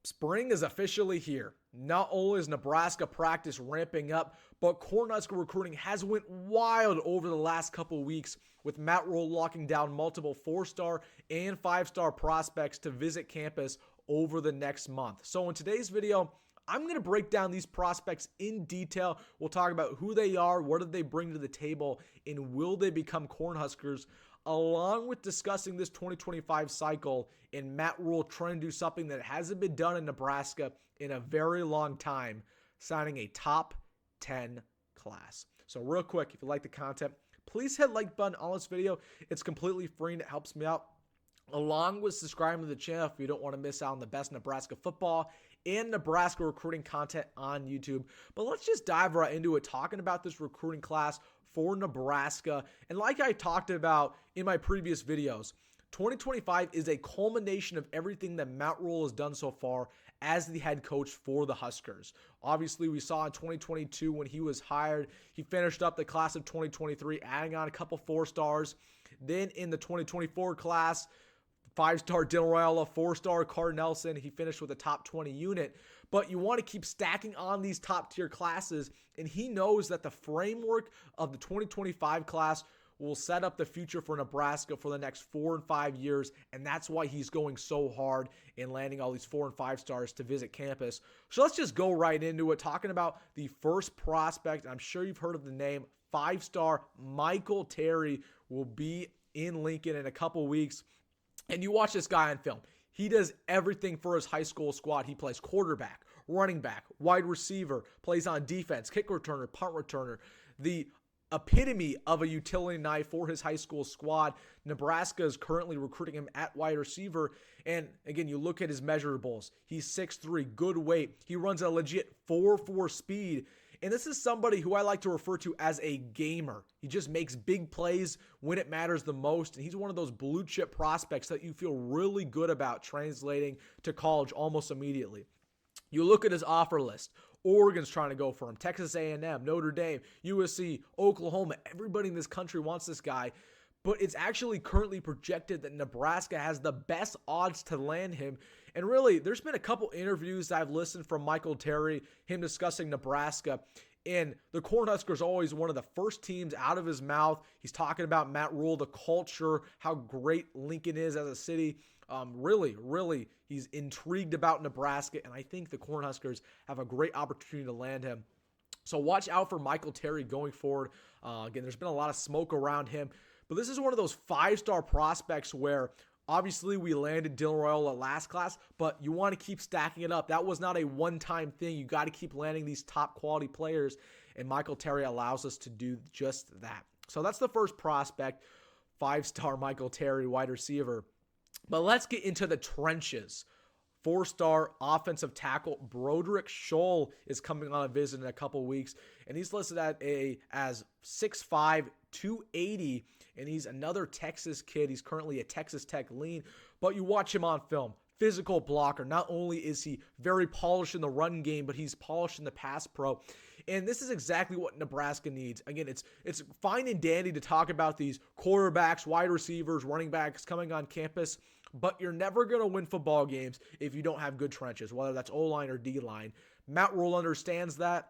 Spring is officially here. Not only is Nebraska practice ramping up, but Cornhusker Recruiting has went wild over the last couple of weeks with Matt Rhule locking down multiple 4-star and 5-star prospects to visit campus over the next month. So in today's video, I'm going to break down these prospects in detail. We'll talk about who they are, what do they bring to the table, and will they become Cornhuskers, along with discussing this 2025 cycle and Matt Rhule trying to do something that hasn't been done in Nebraska in a very long time, signing a top 10 class. So real quick, if you like the content, please hit like button on this video. It's completely free and it helps me out, along with subscribing to the channel if you don't want to miss out on the best Nebraska football and Nebraska recruiting content on YouTube. But let's just dive right into it, talking about this recruiting class for Nebraska. And like I talked about in my previous videos, 2025 is a culmination of everything that Matt Rhule has done so far as the head coach for the Huskers. Obviously, we saw in 2022 when he was hired, he finished up the class of 2023, adding on a couple 4-stars. Then in the 2024 class, 5-star Dylan Raiola, 4-star Card Nelson. He finished with a top 20 unit. But you want to keep stacking on these top-tier classes, and he knows that the framework of the 2025 class will set up the future for Nebraska for the next 4 and 5 years, and that's why he's going so hard in landing all these 4 and 5 stars to visit campus. So let's just go right into it, talking about the first prospect. I'm sure you've heard of the name, 5-star Michael Terry will be in Lincoln in a couple weeks. And you watch this guy on film. He does everything for his high school squad. He plays quarterback, running back, wide receiver, plays on defense, kick returner, punt returner. The epitome of a utility knife for his high school squad. Nebraska is currently recruiting him at wide receiver. And again, you look at his measurables. He's 6'3", good weight. He runs a legit 4.4 speed. And this is somebody who I like to refer to as a gamer. He just makes big plays when it matters the most. And he's one of those blue chip prospects that you feel really good about translating to college almost immediately. You look at his offer list. Oregon's trying to go for him. Texas A&M, Notre Dame, USC, Oklahoma. Everybody in this country wants this guy. But it's actually currently projected that Nebraska has the best odds to land him. And really, there's been a couple interviews that I've listened from Michael Terry, him discussing Nebraska. And the Cornhuskers are always one of the first teams out of his mouth. He's talking about Matt Rhule, the culture, how great Lincoln is as a city. Really, he's intrigued about Nebraska. And I think the Cornhuskers have a great opportunity to land him. So watch out for Michael Terry going forward. Again, there's been a lot of smoke around him. But this is one of those 5-star prospects where obviously we landed Dylan Raiola last class, but you want to keep stacking it up. That was not a one-time thing. You got to keep landing these top quality players, and Michael Terry allows us to do just that. So that's the first prospect, 5-star Michael Terry, wide receiver. But let's get into the trenches. 4-star offensive tackle Broderick Shull is coming on a visit in a couple weeks, and he's listed as 6'5", 280, and he's another Texas kid. He's currently a Texas Tech lean, but you watch him on film. Physical blocker. Not only is he very polished in the run game, but he's polished in the pass pro. And this is exactly what Nebraska needs. Again, it's fine and dandy to talk about these quarterbacks, wide receivers, running backs coming on campus, but you're never going to win football games if you don't have good trenches, whether that's O-line or D-line. Matt Rhule understands that.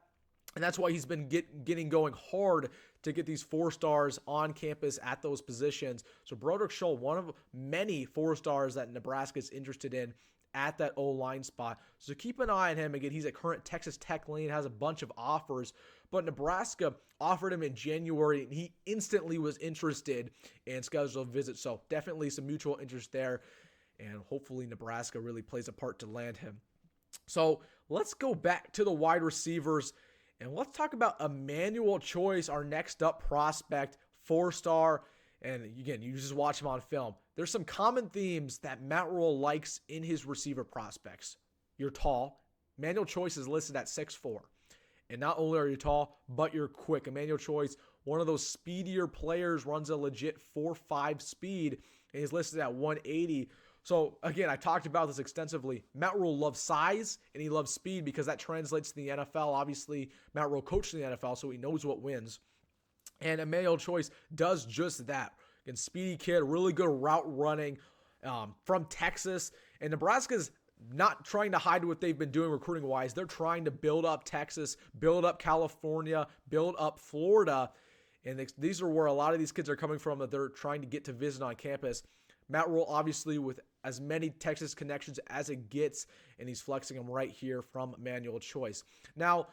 And that's why he's been getting going hard to get these 4-stars on campus at those positions. So Broderick Shull, one of many 4-stars that Nebraska is interested in at that O-line spot. So keep an eye on him. Again, he's a current Texas Tech lean, has a bunch of offers. But Nebraska offered him in January, and he instantly was interested and scheduled a visit. So definitely some mutual interest there. And hopefully Nebraska really plays a part to land him. So let's go back to the wide receivers. And let's talk about Emmanuel Choice, our next up prospect, 4-star. And again, you just watch him on film. There's some common themes that Matt Rhule likes in his receiver prospects. You're tall. Emmanuel Choice is listed at 6'4". And not only are you tall, but you're quick. Emmanuel Choice, one of those speedier players, runs a legit 4.5 speed, and he's listed at 180. So, again, I talked about this extensively. Matt Rhule loves size, and he loves speed because that translates to the NFL. Obviously, Matt Rhule coached in the NFL, so he knows what wins. And Emmanuel Choice does just that. Again, speedy kid, really good route running from Texas. And Nebraska's not trying to hide what they've been doing recruiting-wise. They're trying to build up Texas, build up California, build up Florida. And these are where a lot of these kids are coming from that they're trying to get to visit on campus. Matt Rhule, obviously, with as many Texas connections as it gets, and he's flexing them right here from Emmanuel choice. Now,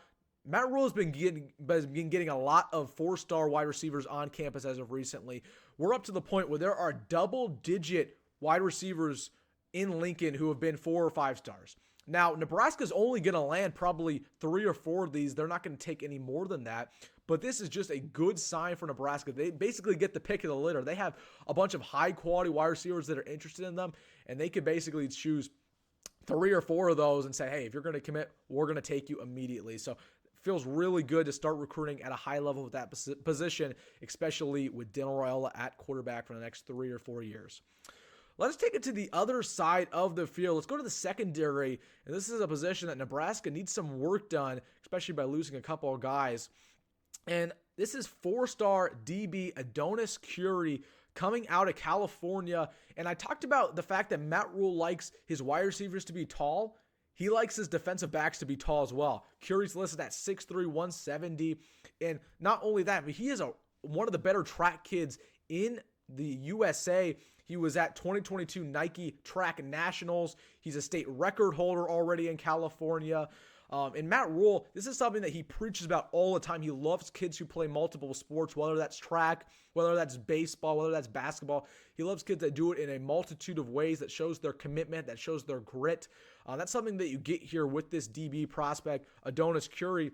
Matt Rhule has been getting a lot of 4-star wide receivers on campus as of recently. We're up to the point where there are double-digit wide receivers in Lincoln who have been 4 or 5 stars. Now, Nebraska's only going to land probably 3 or 4 of these. They're not going to take any more than that. But this is just a good sign for Nebraska. They basically get the pick of the litter. They have a bunch of high-quality wide receivers that are interested in them, and they could basically choose 3 or 4 of those and say, hey, if you're going to commit, we're going to take you immediately. So it feels really good to start recruiting at a high level with that position, especially with Raiola at quarterback for the next 3 or 4 years. Let's take it to the other side of the field. Let's go to the secondary, and this is a position that Nebraska needs some work done, especially by losing a couple of guys. And this is 4-star DB Adonyss Currie coming out of California. And I talked about the fact that Matt Rhule likes his wide receivers to be tall. He likes his defensive backs to be tall as well. Currie's listed at 6'3", 170. And not only that, but he is one of the better track kids in the USA. He was at 2022 Nike Track Nationals. He's a state record holder already in California. And Matt Rhule, this is something that he preaches about all the time. He loves kids who play multiple sports, whether that's track, whether that's baseball, whether that's basketball. He loves kids that do it in a multitude of ways that shows their commitment, that shows their grit. That's something that you get here with this DB prospect, Adonyss Currie.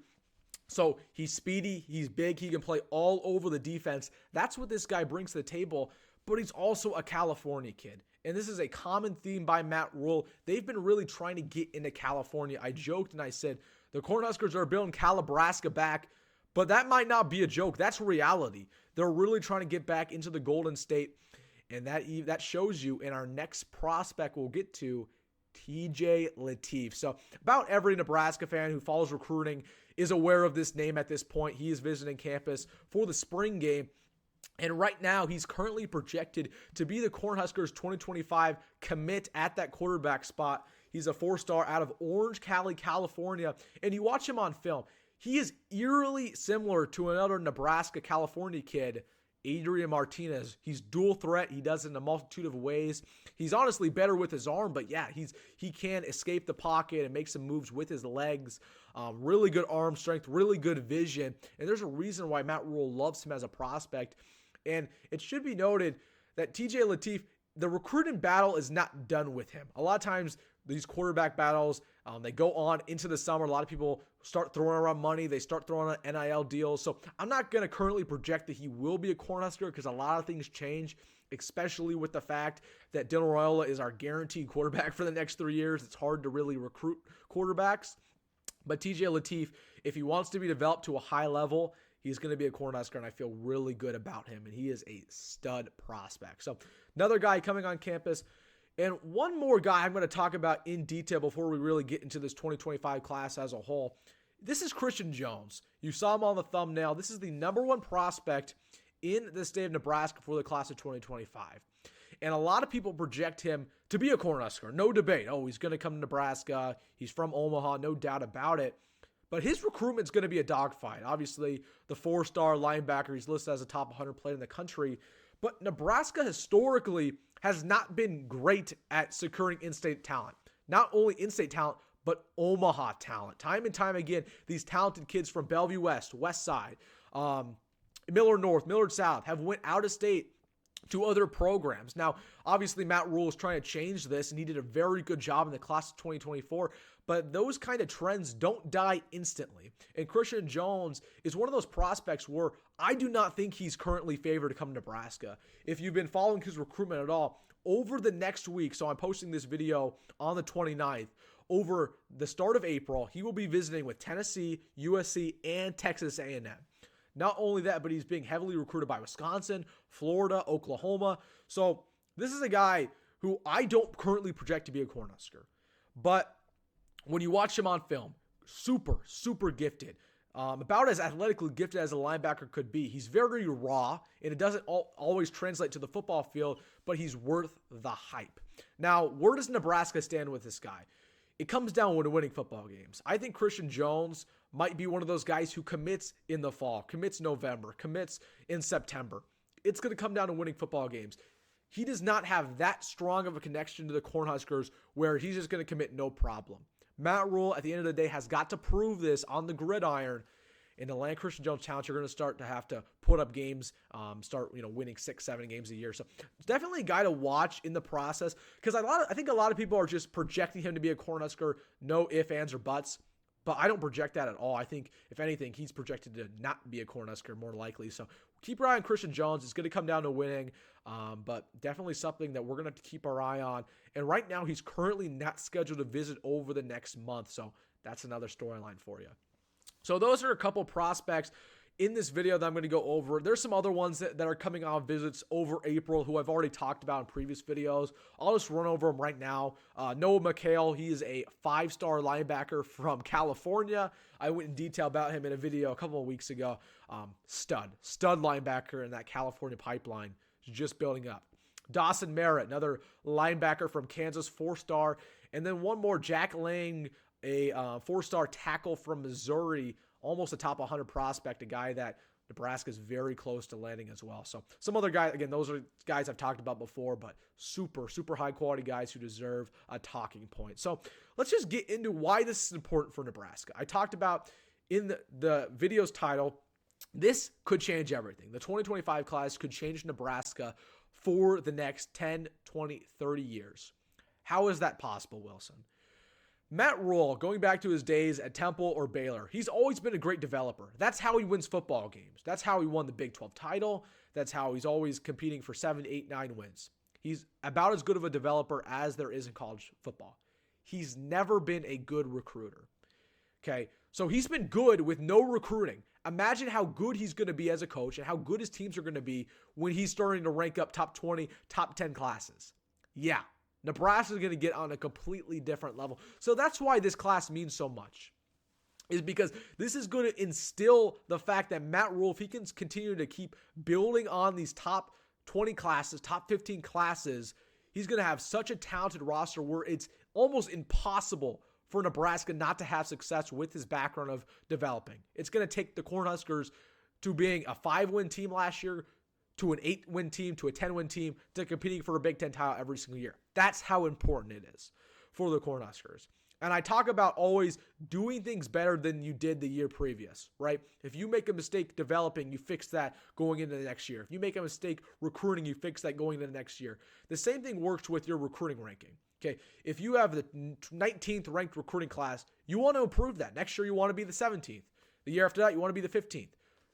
So he's speedy, he's big, he can play all over the defense. That's what this guy brings to the table. But he's also a California kid. And this is a common theme by Matt Rhule. They've been really trying to get into California. I joked and I said, the Cornhuskers are building Calibraska back, but that might not be a joke. That's reality. They're really trying to get back into the Golden State, and that shows you in our next prospect we'll get to, TJ Lateef. So about every Nebraska fan who follows recruiting is aware of this name at this point. He is visiting campus for the spring game. And right now, he's currently projected to be the Cornhuskers 2025 commit at that quarterback spot. He's a 4-star out of Orange County, California. And you watch him on film, he is eerily similar to another Nebraska, California kid, Adrian Martinez. He's dual threat. He does it in a multitude of ways. He's honestly better with his arm, but yeah, he can escape the pocket and make some moves with his legs. Really good arm strength, really good vision. And there's a reason why Matt Rhule loves him as a prospect. And it should be noted that TJ Lateef, the recruiting battle is not done with him. A lot of times, these quarterback battles, they go on into the summer. A lot of people start throwing around money. They start throwing on NIL deals. So I'm not going to currently project that he will be a Cornhusker because a lot of things change, especially with the fact that Raiola is our guaranteed quarterback for the next 3 years. It's hard to really recruit quarterbacks. But TJ Lateef, if he wants to be developed to a high level, he's going to be a Cornhusker, and I feel really good about him, and he is a stud prospect. So another guy coming on campus, and one more guy I'm going to talk about in detail before we really get into this 2025 class as a whole. This is Christian Jones. You saw him on the thumbnail. This is the #1 prospect in the state of Nebraska for the class of 2025. And a lot of people project him to be a Cornhusker. No debate. Oh, he's going to come to Nebraska. He's from Omaha, no doubt about it. But his recruitment's going to be a dogfight. Obviously, the 4-star linebacker, he's listed as a top 100 player in the country. But Nebraska historically has not been great at securing in-state talent. Not only in-state talent, but Omaha talent. Time and time again, these talented kids from Bellevue West, West Side, Millard North, Millard South have went out of state to other programs. Now, obviously, Matt Rhule is trying to change this, and he did a very good job in the class of 2024, but those kind of trends don't die instantly. And Christian Jones is one of those prospects where I do not think he's currently favored to come to Nebraska. If you've been following his recruitment at all, over the next week, so I'm posting this video on the 29th, over the start of April, he will be visiting with Tennessee, USC, and Texas A&M. Not only that, but he's being heavily recruited by Wisconsin, Florida, Oklahoma. So this is a guy who I don't currently project to be a Cornhusker. But when you watch him on film, super, super gifted. About as athletically gifted as a linebacker could be. He's very raw, and it doesn't always translate to the football field, but he's worth the hype. Now, where does Nebraska stand with this guy? it comes down to winning football games. I think Christian Jones might be one of those guys who commits in the fall, commits November, commits in September. It's going to come down to winning football games. He does not have that strong of a connection to the Cornhuskers where he's just going to commit no problem. Matt Rhule, at the end of the day, has got to prove this on the gridiron. In the land Christian Jones talent, you're going to start to have to put up games, start winning 6, 7 games a year. So it's definitely a guy to watch in the process because I think a lot of people are just projecting him to be a Cornhusker, no ifs, ands, or buts. But I don't project that at all. I think, if anything, he's projected to not be a Cornhusker more likely. So keep your eye on Christian Jones. It's going to come down to winning, but definitely something that we're going to have to keep our eye on. And right now, he's currently not scheduled to visit over the next month. So that's another storyline for you. So those are a couple prospects in this video that I'm going to go over. There's some other ones that are coming on visits over April who I've already talked about in previous videos. I'll just run over them right now. Noah McHale, he is a 5-star linebacker from California. I went in detail about him in a video a couple of weeks ago. Stud linebacker in that California pipeline, just building up. Dawson Merritt, another linebacker from Kansas, 4-star. And then one more, Jack Lang, a 4-star tackle from Missouri, almost a top 100 prospect, a guy that Nebraska is very close to landing as well. So some other guys, again, those are guys I've talked about before, but super, super high quality guys who deserve a talking point. So let's just get into why this is important for Nebraska. I talked about in the video's title, this could change everything. The 2025 class could change Nebraska for the next 10, 20, 30 years. How is that possible, Wilson? Matt Rhule, going back to his days at Temple or Baylor, he's always been a great developer. That's how he wins football games. That's how he won the Big 12 title. That's how he's always competing for 7, 8, 9 wins. He's about as good of a developer as there is in college football. He's never been a good recruiter. Okay, so he's been good with no recruiting. Imagine how good he's going to be as a coach and how good his teams are going to be when he's starting to rank up top 20, top 10 classes. Yeah. Nebraska is going to get on a completely different level. So that's why this class means so much, is because this is going to instill the fact that Matt Rhule, if he can continue to keep building on these top 20 classes, top 15 classes, he's going to have such a talented roster where it's almost impossible for Nebraska not to have success with his background of developing. It's going to take the Cornhuskers to being a 5-win team last year, to an 8-win team, to a 10-win team, to competing for a Big Ten title every single year. That's how important it is for the Cornhuskers. And I talk about always doing things better than you did the year previous, right? If you make a mistake developing, you fix that going into the next year. If you make a mistake recruiting, you fix that going into the next year. The same thing works with your recruiting ranking. Okay, if you have the 19th ranked recruiting class, you want to improve that. Next year, you want to be the 17th. The year after that, you want to be the 15th.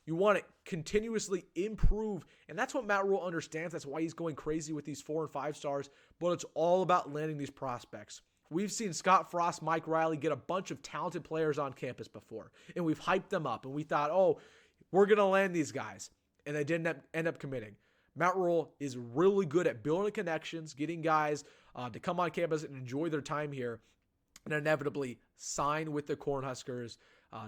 You want to continuously improve, and that's what Matt Rhule understands. That's why he's going crazy with these 4 and 5 stars, but it's all about landing these prospects. We've seen Scott Frost, Mike Riley get a bunch of talented players on campus before, and we've hyped them up, and we thought, oh, we're going to land these guys, and they didn't end up committing. Matt Rhule is really good at building connections, getting guys to come on campus and enjoy their time here, and inevitably sign with the Cornhuskers,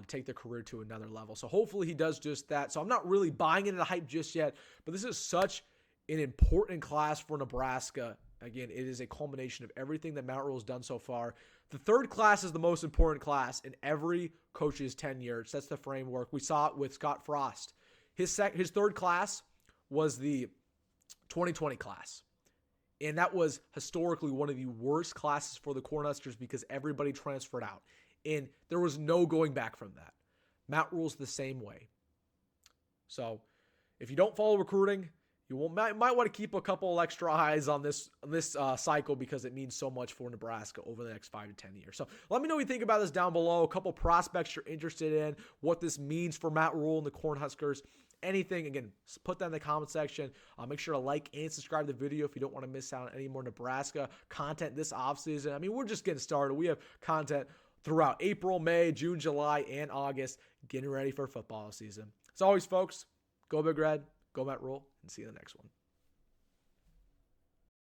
take their career to another level. So hopefully he does just that. So I'm not really buying into the hype just yet, but this is such an important class for Nebraska. Again, it is a culmination of everything that Matt Rhule has done so far. The third class is the most important class in every coach's tenure. It sets the framework. We saw it with Scott Frost. His third class was the 2020 class. And that was historically one of the worst classes for the Cornhuskers because everybody transferred out. And there was no going back from that. Matt Rhule's the same way. So if you don't follow recruiting, you might want to keep a couple extra eyes on this cycle because it means so much for Nebraska over the next 5 to 10 years. So let me know what you think about this down below. A couple prospects you're interested in, what this means for Matt Rhule and the Cornhuskers. Anything, again, put that in the comment section. Make sure to like and subscribe to the video if you don't want to miss out on any more Nebraska content this offseason. I mean, we're just getting started. We have content throughout April, May, June, July, and August, getting ready for football season. As always, folks, go Big Red, go Matt Rhule, and see you in the next one.